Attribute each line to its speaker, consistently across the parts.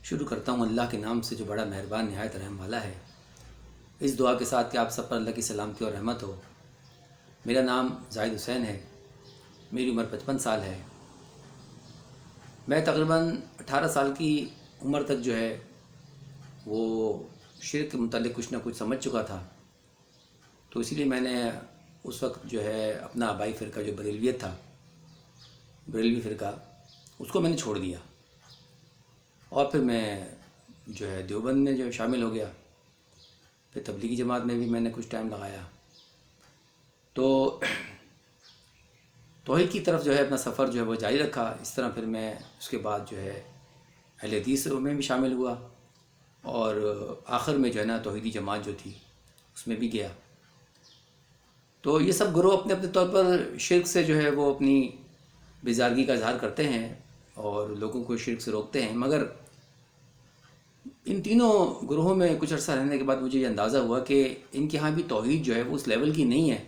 Speaker 1: شروع کرتا ہوں اللہ کے نام سے جو بڑا مہربان نہایت رحم والا ہے۔ اس دعا کے ساتھ کہ آپ سب پر اللہ کی سلامتی اور رحمت ہو۔ میرا نام زاہد حسین ہے، میری عمر 55 سال ہے۔ میں تقریباً 18 سال کی عمر تک جو ہے وہ شرک کے متعلق کچھ نہ کچھ سمجھ چکا تھا، تو اسی لیے میں نے اس وقت جو ہے اپنا آبائی فرقہ جو بریلویت تھا، بریلوی فرقہ، اس کو میں نے چھوڑ دیا اور پھر میں جو ہے دیوبند میں جو شامل ہو گیا۔ پھر تبلیغی جماعت میں بھی میں نے کچھ ٹائم لگایا، تو توحید کی طرف جو ہے اپنا سفر جو ہے وہ جاری رکھا۔ اس طرح پھر میں اس کے بعد جو ہے اہل حدیث میں بھی شامل ہوا، اور آخر میں جو ہے نا توحیدی جماعت جو تھی اس میں بھی گیا۔ تو یہ سب گروہ اپنے اپنے طور پر شرک سے جو ہے وہ اپنی بیزارگی کا اظہار کرتے ہیں اور لوگوں کو شرک سے روکتے ہیں، مگر ان تینوں گروہوں میں کچھ عرصہ رہنے کے بعد مجھے یہ اندازہ ہوا کہ ان کے ہاں بھی توحید جو ہے وہ اس لیول کی نہیں ہے،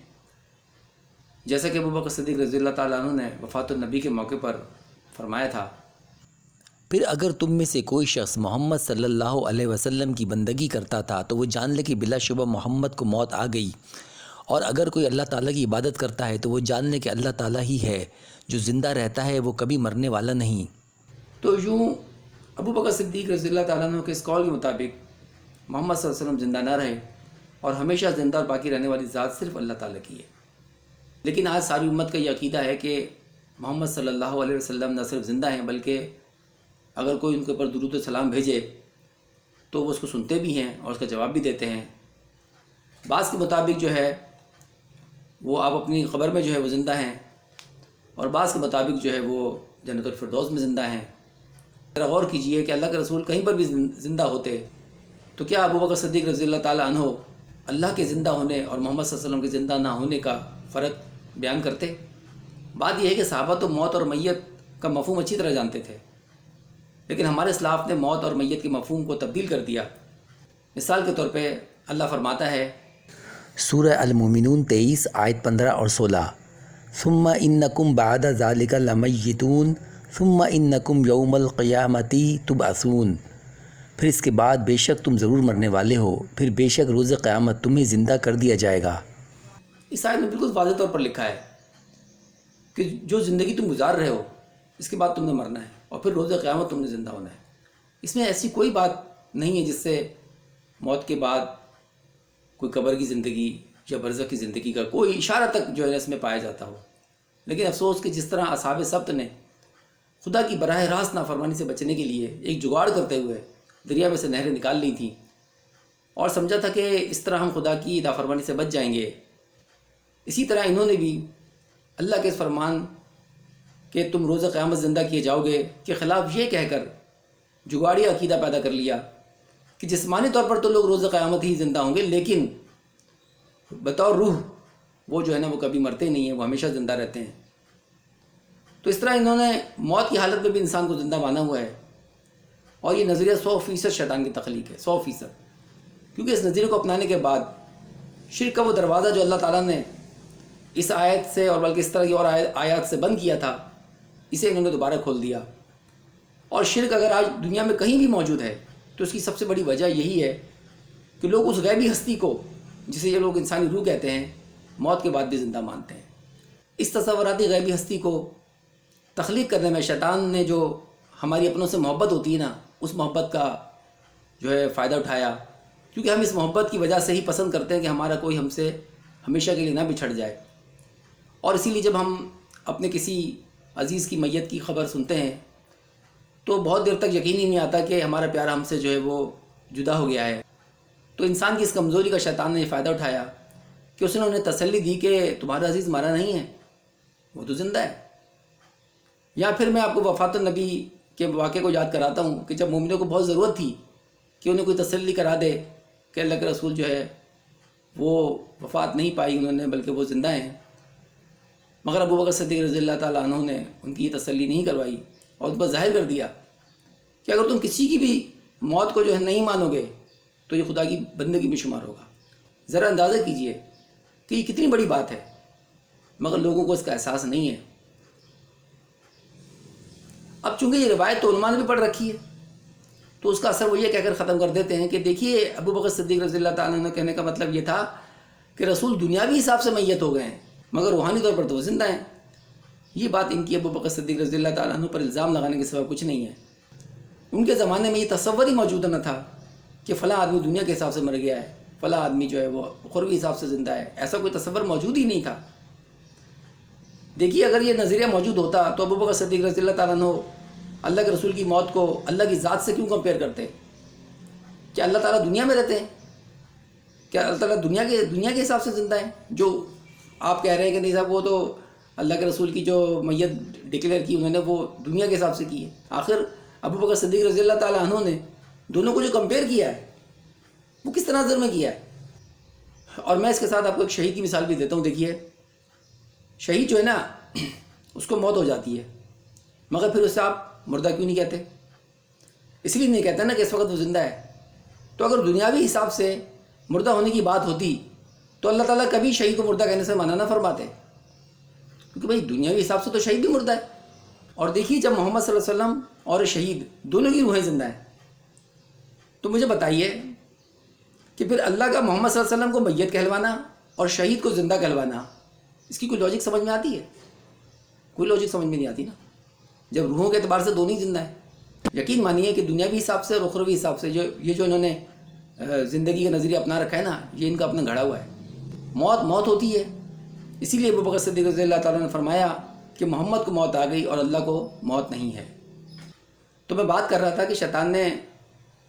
Speaker 1: جیسا کہ ابوبکر صدیق رضی اللہ تعالیٰ عنہ نے وفات النبی کے موقع پر فرمایا تھا،
Speaker 2: پھر اگر تم میں سے کوئی شخص محمد صلی اللہ علیہ وسلم کی بندگی کرتا تھا تو وہ جان لے کہ بلا شبہ محمد کو موت آ گئی، اور اگر کوئی اللہ تعالیٰ کی عبادت کرتا ہے تو وہ جان لے کہ اللہ تعالیٰ ہی ہے جو زندہ رہتا ہے، وہ کبھی مرنے والا نہیں۔
Speaker 1: تو یوں ابوبکر صدیق رضی اللہ تعالیٰ عنہ کے اس قول کے مطابق محمد صلی اللہ علیہ وسلم زندہ نہ رہے، اور ہمیشہ زندہ اور باقی رہنے والی ذات صرف اللہ تعالیٰ کی ہے۔ لیکن آج ساری امت کا یہ عقیدہ ہے کہ محمد صلی اللہ علیہ وسلم نہ صرف زندہ ہیں بلکہ اگر کوئی ان کے اوپر درود و سلام بھیجے تو وہ اس کو سنتے بھی ہیں اور اس کا جواب بھی دیتے ہیں۔ بعض کے مطابق جو ہے وہ آپ اپنی خبر میں جو ہے وہ زندہ ہیں، اور بعض کے مطابق جو ہے وہ جنت الفردوس میں زندہ ہیں۔ ذرا غور کیجئے کہ اللہ کے رسول کہیں پر بھی زندہ ہوتے تو کیا ابوبکر صدیق رضی اللہ تعالیٰ عنہ اللہ کے زندہ ہونے اور محمد صلی اللہ علیہ وسلم کے زندہ نہ ہونے کا فرق بیان کرتے؟ بات یہ ہے کہ صحابہ تو موت اور میت کا مفہوم اچھی طرح جانتے تھے، لیکن ہمارے اسلاف نے موت اور میت کے مفہوم کو تبدیل کر دیا۔ مثال کے طور پہ اللہ فرماتا ہے
Speaker 2: سورہ المومنون 23 آیت 15 اور 16، ثم انکم بعد ذالک لمیتون ثم انکم یوم القیامت تبعثون، پھر اس کے بعد بے شک تم ضرور مرنے والے ہو، پھر بے شک روز قیامت تمہیں زندہ کر دیا جائے گا۔
Speaker 1: اس آیت میں بالکل واضح طور پر لکھا ہے کہ جو زندگی تم گزار رہے ہو اس کے بعد تم نے مرنا ہے، اور پھر روز قیامت تم نے زندہ ہونا ہے۔ اس میں ایسی کوئی بات نہیں ہے جس سے موت کے بعد کوئی قبر کی زندگی یا برزخ کی زندگی کا کوئی اشارہ تک جو ہے اس میں پایا جاتا ہو۔ لیکن افسوس کہ جس طرح اصحاب سبت نے خدا کی براہ راست نافرمانی سے بچنے کے لیے ایک جگاڑ کرتے ہوئے دریا میں سے نہریں نکال لی تھیں اور سمجھا تھا کہ اس طرح ہم خدا کی نافرمانی سے بچ جائیں گے، اسی طرح انہوں نے بھی اللہ کے اس فرمان کہ تم روز قیامت زندہ کیے جاؤ گے کے خلاف یہ کہہ کر جگاڑی عقیدہ پیدا کر لیا کہ جسمانی طور پر تو لوگ روز قیامت ہی زندہ ہوں گے، لیکن بطور روح وہ جو ہے نا وہ کبھی مرتے نہیں ہیں، وہ ہمیشہ زندہ رہتے ہیں۔ تو اس طرح انہوں نے موت کی حالت میں بھی انسان کو زندہ مانا ہوا ہے، اور یہ نظریہ 100% شیطان کی تخلیق ہے، 100%، کیونکہ اس نظریے کو اپنانے کے بعد شرک کا وہ دروازہ جو اللہ تعالیٰ نے اس آیت سے اور بلکہ اس طرح کی اور آیات سے بند کیا تھا، اسے انہوں نے دوبارہ کھول دیا۔ اور شرک اگر آج دنیا میں کہیں بھی موجود ہے تو اس کی سب سے بڑی وجہ یہی ہے کہ لوگ اس غیبی ہستی کو، جسے یہ لوگ انسانی روح کہتے ہیں، موت کے بعد بھی زندہ مانتے ہیں۔ اس تصوراتی غیبی ہستی کو تخلیق کرنے میں شیطان نے جو ہماری اپنوں سے محبت ہوتی ہے نا، اس محبت کا جو ہے فائدہ اٹھایا، کیونکہ ہم اس محبت کی وجہ سے ہی پسند کرتے ہیں کہ ہمارا کوئی ہم سے ہمیشہ کے لیے نہ بچھڑ جائے، اور اسی لیے جب ہم اپنے کسی عزیز کی میت کی خبر سنتے ہیں تو بہت دیر تک یقین ہی نہیں آتا کہ ہمارا پیارا ہم سے جو ہے وہ جدا ہو گیا ہے۔ تو انسان کی اس کمزوری کا شیطان نے یہ فائدہ اٹھایا کہ اس نے انہیں تسلی دی کہ تمہارا عزیز مارا نہیں ہے، وہ تو زندہ ہے۔ یا پھر میں آپ کو وفات النبی کے واقعے کو یاد کراتا ہوں کہ جب مومنوں کو بہت ضرورت تھی کہ انہیں کوئی تسلی کرا دے کہ اللہ کے رسول جو ہے وہ وفات نہیں پائی انہوں نے بلکہ وہ زندہ ہیں، مگر ابوبکر صدیق رضی اللہ تعالیٰ عنہ نے ان کی یہ تسلی نہیں کروائی اور اس پر ظاہر کر دیا کہ اگر تم کسی کی بھی موت کو جو ہے نہیں مانو گے تو یہ خدا کی بندگی میں شمار ہوگا۔ ذرا اندازہ کیجئے کہ یہ کتنی بڑی بات ہے، مگر لوگوں کو اس کا احساس نہیں ہے۔ اب چونکہ یہ روایت تو علماء نے بھی پڑھ رکھی ہے، تو اس کا اثر وہ یہ کہہ کر ختم کر دیتے ہیں کہ دیکھیے ابو بکر صدیق رضی اللہ تعالیٰ عنہ کہنے کا مطلب یہ تھا کہ رسول دنیاوی حساب سے میت ہو گئے ہیں مگر روحانی طور پر تو وہ زندہ ہیں. یہ بات ان کی ابو بکر صدیق رضی اللہ تعالیٰ عنہ پر الزام لگانے کے سوا کچھ نہیں ہے. ان کے زمانے میں یہ تصور ہی موجود نہ تھا کہ فلاں آدمی دنیا کے حساب سے مر گیا ہے، فلاں آدمی جو ہے وہ اخروی حساب سے زندہ ہے. ایسا کوئی تصور موجود ہی نہیں تھا. دیکھیے اگر یہ نظریہ موجود ہوتا تو ابو بکر صدیق رضی اللہ تعالیٰ عنہ اللہ کے رسول کی موت کو اللہ کی ذات سے کیوں کمپیئر کرتے؟ کیا اللہ تعالیٰ دنیا میں رہتے ہیں؟ کیا اللہ تعالیٰ دنیا کے حساب سے زندہ ہیں؟ جو آپ کہہ رہے ہیں کہ نہیں صاحب وہ تو اللہ کے رسول کی جو میت ڈکلیئر کی انہوں نے وہ دنیا کے حساب سے کی ہے. آخر ابو بکر صدیق رضی اللہ تعالیٰ عنہ نے دونوں کو جو کمپیئر کیا ہے وہ کس تناظر میں کیا ہے؟ اور میں اس کے ساتھ آپ کو ایک شہید کی مثال بھی دیتا ہوں. دیکھیے شہید جو ہے نا اس کو موت ہو جاتی ہے مگر پھر اسے آپ مردہ کیوں نہیں کہتے؟ اس لیے نہیں کہتے نا کہ اس وقت وہ زندہ ہے. تو اگر دنیاوی حساب سے مردہ ہونے کی بات ہوتی تو اللہ تعالیٰ کبھی شہید کو مردہ کہنے سے منع نہ فرماتے، کیونکہ بھائی دنیاوی حساب سے تو شہید بھی مردہ ہے. اور دیکھیے جب محمد صلی اللہ علیہ وسلم اور شہید دونوں کی روحیں زندہ ہیں تو مجھے بتائیے کہ پھر اللہ کا محمد صلی اللہ علیہ وسلم کو میت کہلوانا اور شہید کو زندہ کہلوانا، اس کی کوئی لاجک سمجھ میں آتی ہے؟ کوئی لاجک سمجھ میں نہیں آتی نا، جب روحوں کے اعتبار سے دونوں ہی زندہ ہیں. یقین مانیے کہ دنیاوی حساب سے اور اخروی حساب سے جو انہوں نے زندگی کا نظریہ اپنا رکھا ہے نا، یہ ان کا اپنا گھڑا ہوا ہے. موت ہوتی ہے. اسی لیے ابو بکر صدیق رضی اللہ تعالیٰ نے فرمایا کہ محمد کو موت آ گئی اور اللہ کو موت نہیں ہے. تو میں بات کر رہا تھا کہ شیطان نے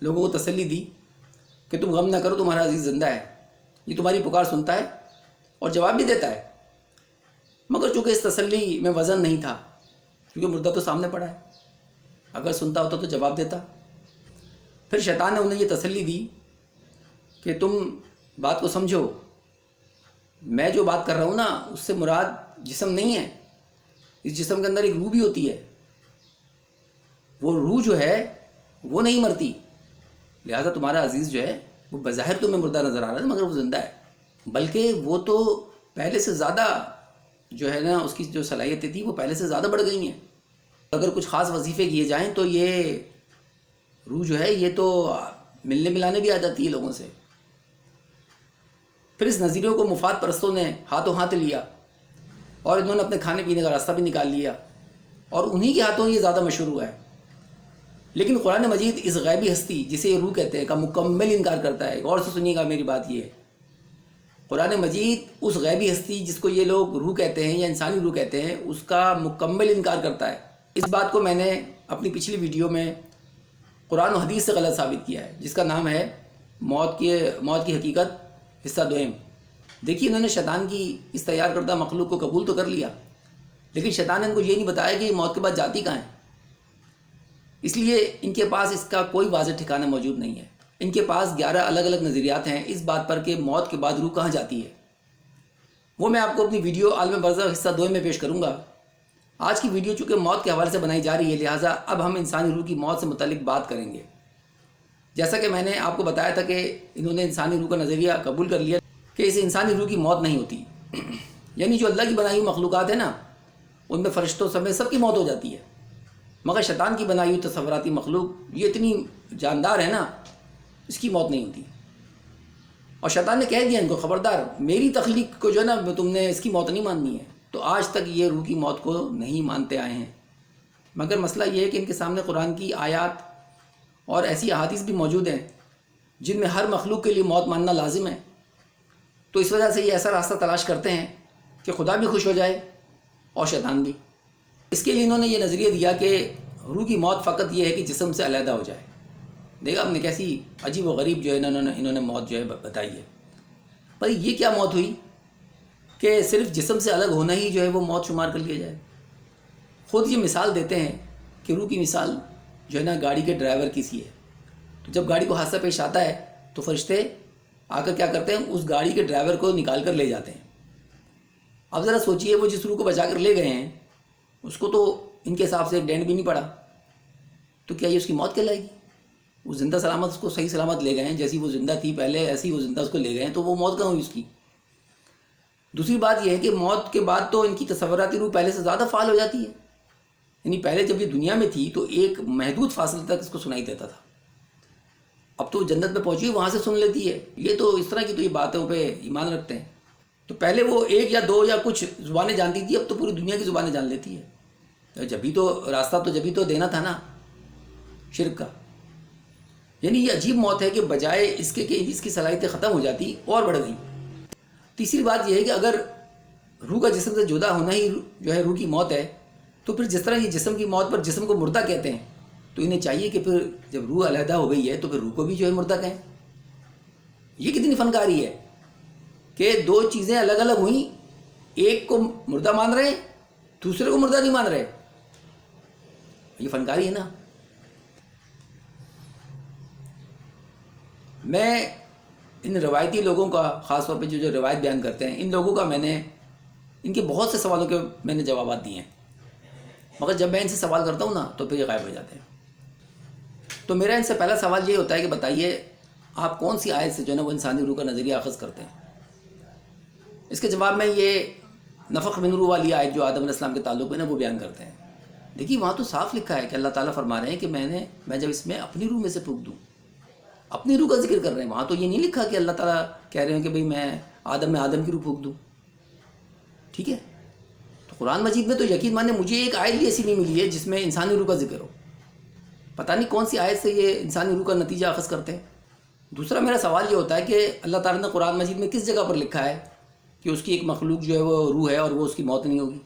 Speaker 1: لوگوں کو تسلی دی کہ تم غم نہ کرو، تمہارا عزیز زندہ ہے، یہ تمہاری پکار سنتا ہے اور جواب بھی دیتا ہے. مگر چونکہ اس تسلی میں وزن نہیں تھا، کیونکہ مردہ تو سامنے پڑا ہے، اگر سنتا ہوتا تو جواب دیتا. پھر شیطان نے انہیں یہ تسلی دی کہ تم بات کو سمجھو، میں جو بات کر رہا ہوں نا اس سے مراد جسم نہیں ہے، اس جسم کے اندر ایک روح بھی ہوتی ہے. وہ روح جو ہے وہ نہیں مرتی، لہذا تمہارا عزیز جو ہے وہ بظاہر تمہیں مردہ نظر آ رہا ہے مگر وہ زندہ ہے، بلکہ وہ تو پہلے سے زیادہ جو ہے نا اس کی جو صلاحیتیں تھیں وہ پہلے سے زیادہ بڑھ گئی ہیں. اگر کچھ خاص وظیفے کیے جائیں تو یہ روح جو ہے یہ تو ملنے ملانے بھی آ جاتی ہے لوگوں سے. پھر اس نظریوں کو مفاد پرستوں نے ہاتھوں ہاتھ لیا اور انہوں نے اپنے کھانے پینے کا راستہ بھی نکال لیا اور انہی کے ہاتھوں یہ زیادہ مشہور ہوا ہے. لیکن قرآن مجید اس غیبی ہستی جسے یہ روح کہتے ہیں کا مکمل انکار کرتا ہے. غور سے سنیے گا میری بات یہ ہے، قرآن مجید اس غیبی ہستی جس کو یہ لوگ روح کہتے ہیں یا انسانی روح کہتے ہیں اس کا مکمل انکار کرتا ہے. اس بات کو میں نے اپنی پچھلی ویڈیو میں قرآن و حدیث سے غلط ثابت کیا ہے، جس کا نام ہے موت کی حقیقت حصہ دوم. دیکھیے انہوں نے شیطان کی اس تیار کردہ مخلوق کو قبول تو کر لیا، لیکن شیطان نے ان کو یہ نہیں بتایا کہ یہ موت کے بعد جاتی کہاں ہے. اس لیے ان کے پاس اس کا کوئی واضح ٹھکانہ موجود نہیں ہے. ان کے پاس 11 الگ الگ نظریات ہیں اس بات پر کہ موت کے بعد روح کہاں جاتی ہے. وہ میں آپ کو اپنی ویڈیو عالم برزخ حصہ 2 میں پیش کروں گا. آج کی ویڈیو چونکہ موت کے حوالے سے بنائی جا رہی ہے، لہٰذا اب ہم انسانی روح کی موت سے متعلق بات کریں گے. جیسا کہ میں نے آپ کو بتایا تھا کہ انہوں نے انسانی روح کا نظریہ قبول کر لیا کہ اس انسانی روح کی موت نہیں ہوتی. یعنی جو اللہ کی بنائی ہوئی مخلوقات ہیں نا ان میں فرشتوں سمیت سب کی موت ہو جاتی ہے، مگر شیطان کی بنائی ہوئی تصوراتی مخلوق یہ اتنی جاندار ہے نا اس کی موت نہیں ہوتی. اور شیطان نے کہہ دیا ان کو خبردار میری تخلیق کو جو ہے نا تم نے اس کی موت نہیں ماننی ہے. تو آج تک یہ روح کی موت کو نہیں مانتے آئے ہیں. مگر مسئلہ یہ ہے کہ ان کے سامنے قرآن کی آیات اور ایسی احادیث بھی موجود ہیں جن میں ہر مخلوق کے لیے موت ماننا لازم ہے. تو اس وجہ سے یہ ایسا راستہ تلاش کرتے ہیں کہ خدا بھی خوش ہو جائے اور شیطان بھی. اس کے لیے انہوں نے یہ نظریہ دیا کہ روح کی موت فقط یہ ہے کہ جسم سے علیحدہ ہو جائے. دیکھا آپ نے کیسی عجیب و غریب جو ہے انہوں نے موت جو ہے بتائی ہے. پر یہ کیا موت ہوئی کہ صرف جسم سے الگ ہونا ہی جو ہے وہ موت شمار کر لیا جائے. خود یہ مثال دیتے ہیں کہ روح کی مثال جو ہے نا گاڑی کے ڈرائیور کی سی ہے. تو جب گاڑی کو حادثہ پیش آتا ہے تو فرشتے آ کر کیا کرتے ہیں اس گاڑی کے ڈرائیور کو نکال کر لے جاتے ہیں. اب ذرا سوچئے وہ جس روح کو بچا کر لے گئے ہیں اس کو تو ان کے حساب سے ایک ڈینٹ بھی نہیں پڑا، تو کیا یہ اس کی موت کہلائے گی؟ وہ زندہ سلامت اس کو صحیح سلامت لے گئے ہیں، جیسی وہ زندہ تھی پہلے ایسی وہ زندہ اس کو لے گئے ہیں، تو وہ موت کہاں ہوئی اس کی؟ دوسری بات یہ ہے کہ موت کے بعد تو ان کی تصوراتی روح پہلے سے زیادہ فعال ہو جاتی ہے. یعنی پہلے جب یہ دنیا میں تھی تو ایک محدود فاصلے تک اس کو سنائی دیتا تھا، اب تو جنت میں پہنچی وہاں سے سن لیتی ہے. یہ تو اس طرح کی تو یہ باتوں پہ ایمان رکھتے ہیں. تو پہلے وہ ایک یا دو یا کچھ زبانیں جانتی تھی, اب تو پوری دنیا کی زبانیں جان لیتی ہے. جبھی تو راستہ تو جبھی تو دینا تھا نا شرک کا. یعنی یہ عجیب موت ہے کہ بجائے اس کے کہ اس کی صلاحیتیں ختم ہو جاتی اور بڑھ گئی. تیسری بات یہ ہے کہ اگر روح کا جسم سے جدا ہونا ہی جو ہے روح کی موت ہے, تو پھر جس طرح یہ جسم کی موت پر جسم کو مردہ کہتے ہیں, تو انہیں چاہیے کہ پھر جب روح علیحدہ ہو گئی ہے تو پھر روح کو بھی جو ہے مردہ کہیں. یہ کتنی فنکاری ہے کہ دو چیزیں الگ الگ ہوئیں, ایک کو مردہ مان رہے ہیں, دوسرے کو مردہ نہیں مان رہے. یہ فنکاری ہے نا. میں ان روایتی لوگوں کا, خاص طور پہ جو روایت بیان کرتے ہیں, ان لوگوں کا میں نے ان کے بہت سے سوالوں کے میں نے جوابات دیے ہیں, مگر جب میں ان سے سوال کرتا ہوں نا تو پھر یہ غائب ہو جاتے ہیں. تو میرا ان سے پہلا سوال یہ ہوتا ہے کہ بتائیے آپ کون سی آیت سے جو ہے نا وہ انسانی روح کا نظریہ اخذ کرتے ہیں. اس کے جواب میں یہ نفخ من روح والی آیت جو آدم علیہ السلام کے تعلق میں نا وہ بیان کرتے ہیں. دیکھیے وہاں تو صاف لکھا ہے کہ اللہ تعالیٰ فرما رہے ہیں کہ میں جب اس میں اپنی روح میں سے پھونک دوں, اپنی روح کا ذکر کر رہے ہیں. وہاں تو یہ نہیں لکھا کہ اللہ تعالیٰ کہہ رہے ہیں کہ بھئی میں آدم کی روح پھونک دوں. ٹھیک ہے, تو قرآن مجید میں تو یقین مانے مجھے ایک آیت بھی ایسی نہیں ملی ہے جس میں انسانی روح کا ذکر ہو. پتہ نہیں کون سی آیت سے یہ انسانی روح کا نتیجہ اخذ کرتے ہیں. دوسرا میرا سوال یہ ہوتا ہے کہ اللہ تعالیٰ نے قرآن مجید میں کس جگہ پر لکھا ہے کہ اس کی ایک مخلوق جو ہے وہ روح ہے اور وہ اس کی موت نہیں ہوگی؟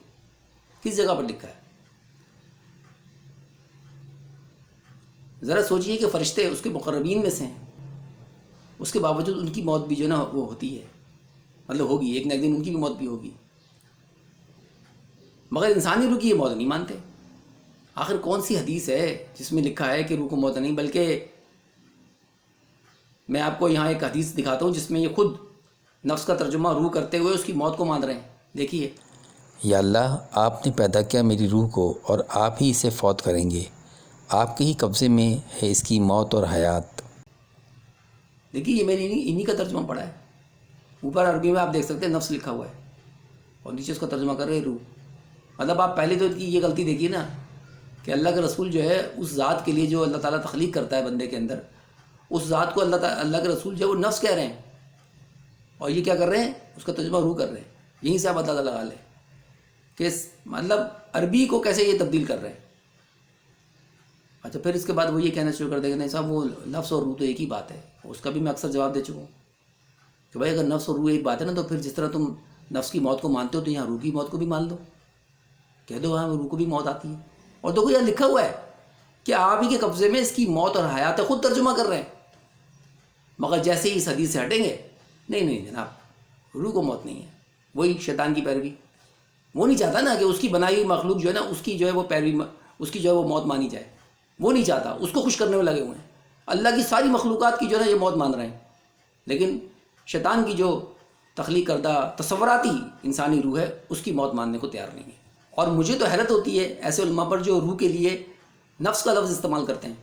Speaker 1: کس جگہ پر لکھا ہے؟ ذرا سوچئے کہ فرشتے اس کے مقربین میں سے ہیں, اس کے باوجود ان کی موت بھی جو ہے نا وہ ہوتی ہے, مطلب ہوگی, ایک نہ ایک دن ان کی بھی موت بھی ہوگی. مگر انسانی روح کی یہ موت نہیں مانتے. آخر کون سی حدیث ہے جس میں لکھا ہے کہ روح کو موت نہیں؟ بلکہ میں آپ کو یہاں ایک حدیث دکھاتا ہوں جس میں یہ خود نفس کا ترجمہ روح کرتے ہوئے اس کی موت کو مان رہے ہیں. دیکھیے,
Speaker 2: یا اللہ آپ نے پیدا کیا میری روح کو اور آپ ہی اسے فوت کریں گے, آپ کے ہی قبضے میں ہے اس کی موت اور حیات.
Speaker 1: دیکھیے یہ میں نے انہی کا ترجمہ پڑھا ہے. اوپر عربی میں آپ دیکھ سکتے ہیں نفس لکھا ہوا ہے اور نیچے اس کا ترجمہ کر رہے ہیں روح. مطلب آپ پہلے تو کی یہ غلطی دیکھیے نا کہ اللہ کے رسول جو ہے اس ذات کے لیے جو اللہ تعالیٰ تخلیق کرتا ہے بندے کے اندر, اس ذات کو اللہ کے رسول جو ہے وہ نفس کہہ رہے ہیں, اور یہ کیا کر رہے ہیں, اس کا ترجمہ روح کر رہے ہیں. یہیں سے آپ اندازہ لگا لیں کہ مطلب عربی کو کیسے یہ تبدیل کر رہے ہیں. اچھا پھر اس کے بعد وہ یہ کہنا شروع کر دیں کہ نہیں صاحب وہ نفس اور روح تو ایک ہی بات ہے. اس کا بھی میں اکثر جواب دے چکا ہوں کہ بھائی اگر نفس اور روح ایک بات ہے نا تو پھر جس طرح تم نفس کی موت کو مانتے ہو تو یہاں روح کی موت کو بھی مان لو, کہہ دو ہاں روح کو بھی موت آتی ہے. اور دیکھو یہاں لکھا ہوا ہے کہ آپ ہی کے قبضے میں اس کی موت اور حیات ہے, خود ترجمہ کر رہے ہیں. مگر جیسے ہی اس حدیث سے ہٹیں گے, نہیں جناب روح کو موت نہیں ہے. وہی شیطان کی پیروی, وہ نہیں چاہتا نا کہ اس کی بنائی ہوئی مخلوق جو ہے نا اس کی جو ہے وہ پیروی, اس کی جو ہے وہ موت مانی جائے. وہ نہیں چاہتا, اس کو خوش کرنے میں لگے ہوئے ہیں. اللہ کی ساری مخلوقات کی جو ہے نا یہ موت مان رہے ہیں, لیکن شیطان کی جو تخلیق کردہ تصوراتی انسانی روح ہے اس کی موت ماننے کو تیار نہیں ہے. اور مجھے تو حیرت ہوتی ہے ایسے علماء پر جو روح کے لیے نفس کا لفظ استعمال کرتے ہیں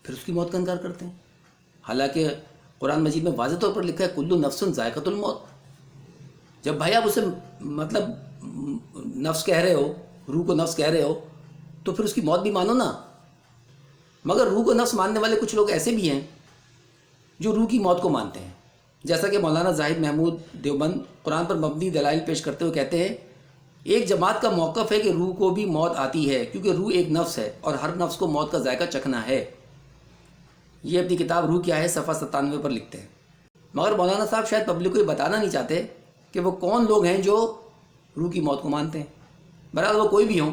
Speaker 1: پھر اس کی موت کا انکار کرتے ہیں. حالانکہ قرآن مجید میں واضح طور پر لکھا ہے کل نفس ذائقۃ الموت. جب بھائی آپ اسے مطلب نفس کہہ رہے ہو, روح کو نفس کہہ رہے ہو, تو پھر اس کی موت بھی مانو نا. مگر روح کو نفس ماننے والے کچھ لوگ ایسے بھی ہیں جو روح کی موت کو مانتے ہیں, جیسا کہ مولانا زاہد محمود دیوبند قرآن پر مبنی دلائل پیش کرتے ہوئے کہتے ہیں ایک جماعت کا موقف ہے کہ روح کو بھی موت آتی ہے کیونکہ روح ایک نفس ہے اور ہر نفس کو موت کا ذائقہ چکھنا ہے. یہ اپنی کتاب روح کیا ہے صفحہ 97 پر لکھتے ہیں. مگر مولانا صاحب شاید پبلک کو یہ بتانا نہیں چاہتے کہ وہ کون لوگ ہیں جو روح کی موت کو مانتے ہیں. بہرحال وہ کوئی بھی ہوں,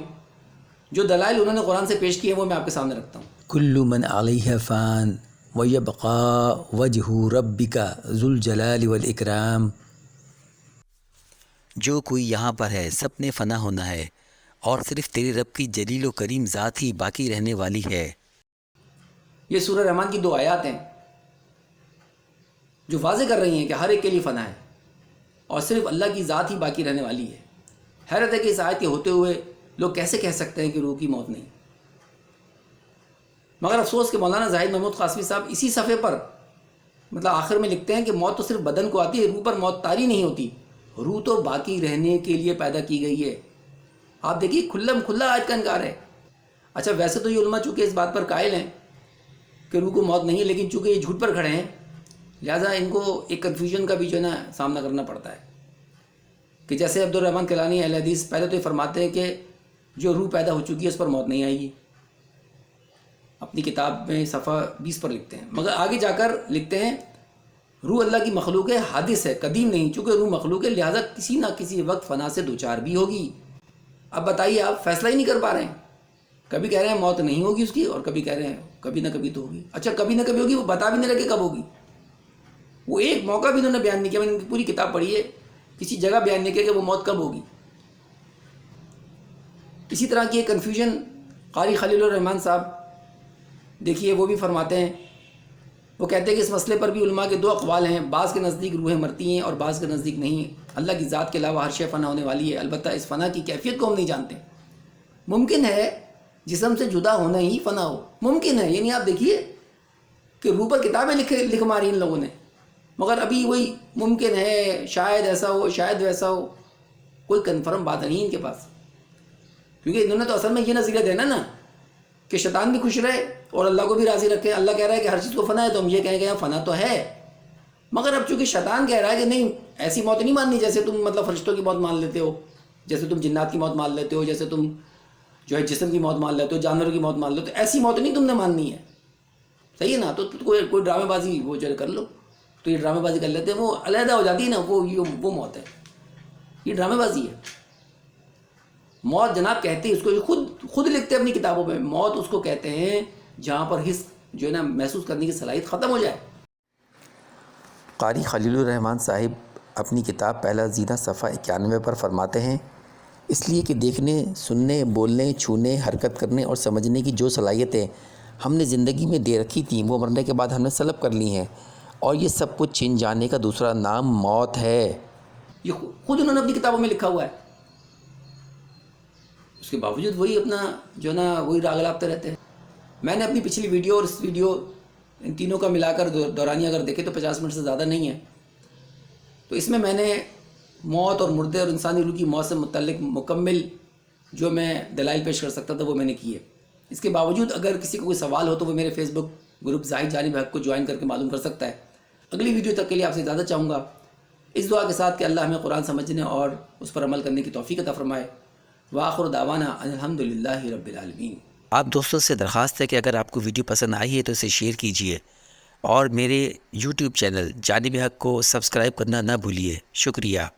Speaker 1: جو دلائل انہوں نے قرآن سے پیش کیے ہیں وہ میں آپ کے سامنے رکھتا ہوں.
Speaker 2: کل من علیہ فان ویبقى وجہ ربک ذو الجلال والاکرام. جو کوئی یہاں پر ہے سب نے فنا ہونا ہے اور صرف تیرے رب کی جلیل و کریم ذات ہی باقی رہنے والی ہے.
Speaker 1: یہ سورہ رحمان کی 2 آیات ہیں جو واضح کر رہی ہیں کہ ہر ایک کے لیے فنا ہے اور صرف اللہ کی ذات ہی باقی رہنے والی ہے. حیرت ہے کہ اس آیت کے ہوتے ہوئے لوگ کیسے کہہ سکتے ہیں کہ روح کی موت نہیں. مگر افسوس کہ مولانا زاہد محمود قاسمی صاحب اسی صفحے پر مطلب آخر میں لکھتے ہیں کہ موت تو صرف بدن کو آتی ہے, روح پر موت طاری نہیں ہوتی. روح تو باقی رہنے کے لیے پیدا کی گئی ہے. آپ دیکھیے کھلا آیت کا انکار ہے. اچھا ویسے تو یہ علماء چونکہ اس بات پر قائل ہیں کہ روح کو موت نہیں ہے، لیکن چونکہ یہ جھوٹ پر کھڑے ہیں لہٰذا ان کو ایک کنفیوژن کا بھی جو ہے نا سامنا کرنا پڑتا ہے کہ جیسے عبدالرحمن کیلانی اہل حدیث پہلے تو یہ فرماتے ہیں کہ جو روح پیدا ہو چکی ہے اس پر موت نہیں آئے گی، اپنی کتاب میں صفحہ 20 پر لکھتے ہیں، مگر آگے جا کر لکھتے ہیں روح اللہ کی مخلوق ہے، حادث ہے، قدیم نہیں، چونکہ روح مخلوق ہے لہٰذا کسی نہ کسی وقت فنا سے دوچار بھی ہوگی۔ اب بتائیے آپ فیصلہ ہی نہیں کر پا رہے ہیں، کبھی کہہ رہے ہیں موت نہیں ہوگی اس کی اور کبھی کہہ رہے ہیں کبھی نہ کبھی تو ہوگی۔ اچھا کبھی نہ کبھی ہوگی، وہ بتا بھی نہیں رہے کہ کب ہوگی، وہ ایک موقع بھی انہوں نے بیان نہیں کیا۔ میں نے پوری کتاب پڑھی ہے، کسی جگہ بیان نہیں کیا کہ وہ موت کب ہوگی۔ اسی طرح کی ایک کنفیوژن قاری خلیل الرحمن صاحب دیکھیے وہ بھی فرماتے ہیں، وہ کہتے ہیں کہ اس مسئلے پر بھی علماء کے 2 اقوال ہیں، بعض کے نزدیک روحیں مرتی ہیں اور بعض کے نزدیک نہیں، اللہ کی ذات کے علاوہ ہر شے فنا ہونے والی ہے، البتہ اس فنا کی کیفیت کو ہم نہیں جانتے۔ ممکن ہے جسم سے جدا ہونا ہی فنا ہو، ممکن ہے، یعنی آپ دیکھیے کہ روح پر کتابیں لکھ ماری ان لوگوں نے، مگر ابھی وہی ممکن ہے، شاید ایسا ہو، شاید ویسا ہو، کوئی کنفرم بات نہیں ان کے پاس، کیونکہ انہوں نے تو اصل میں یہ نظریہ دینا نا کہ شیطان بھی خوش رہے اور اللہ کو بھی راضی رکھے۔ اللہ کہہ رہا ہے کہ ہر چیز کو فنا ہے تو ہم یہ کہیں گے یہاں فنا تو ہے، مگر اب چونکہ شیطان کہہ رہا ہے کہ نہیں ایسی موت نہیں ماننی جیسے تم مطلب فرشتوں کی موت مان لیتے ہو، جیسے تم جنات کی موت مان لیتے ہو، جیسے تم جو ہے جسم کی موت مان لیتے ہو، جانوروں کی موت مان لیتے ہو، ایسی موت نہیں تم نے ماننی ہے، صحیح ہے نا؟ تو کوئی ڈرامے بازی وہ جو کر لو، تو یہ ڈرامے بازی کر لیتے ہیں، وہ علیحدہ ہو جاتی ہے نا، وہ موت ہے، یہ ڈرامے بازی ہے۔ موت جناب کہتے ہیں اس کو، خود لکھتے ہیں اپنی کتابوں میں، موت اس کو کہتے ہیں جہاں پر حس جو ہے نا محسوس کرنے کی صلاحیت ختم ہو جائے۔
Speaker 2: قاری خلیل الرحمن صاحب اپنی کتاب پہلا زینہ صفحہ 91 پر فرماتے ہیں، اس لیے کہ دیکھنے، سننے، بولنے، چھونے، حرکت کرنے اور سمجھنے کی جو صلاحیتیں ہم نے زندگی میں دے رکھی تھیں وہ مرنے کے بعد ہم نے سلب کر لی ہیں، اور یہ سب کچھ چھن جانے کا دوسرا نام موت ہے۔
Speaker 1: یہ خود انہوں نے اپنی کتابوں میں لکھا ہوا ہے، اس کے باوجود وہی اپنا جو ہے نا وہی راگ لاپتے رہتے ہیں۔ میں نے اپنی پچھلی ویڈیو اور اس ویڈیو ان تینوں کا ملا کر دورانیہ اگر دیکھے تو 50 منٹ سے زیادہ نہیں ہے، تو اس میں نے موت اور مردے اور انسانی روح کی موت سے متعلق مکمل جو میں دلائل پیش کر سکتا تھا وہ میں نے کیے۔ اس کے باوجود اگر کسی کو کوئی سوال ہو تو وہ میرے فیس بک گروپ زاہد جانب حق کو جوائن کر کے معلوم کر سکتا ہے۔ اگلی ویڈیو تک کے لیے آپ سے اجازت چاہوں گا، اس دعا کے ساتھ کہ اللہ ہمیں قرآن سمجھنے اور اس پر عمل کرنے کی توفیق عطا فرمائے۔ وآخر دعوانا ان الحمدللہ رب العالمین۔
Speaker 2: آپ دوستوں سے درخواست ہے کہ اگر آپ کو ویڈیو پسند آئی ہے تو اسے شیئر کیجئے اور میرے YouTube چینل جانب حق کو سبسکرائب کرنا نہ بھولیے۔ شکریہ۔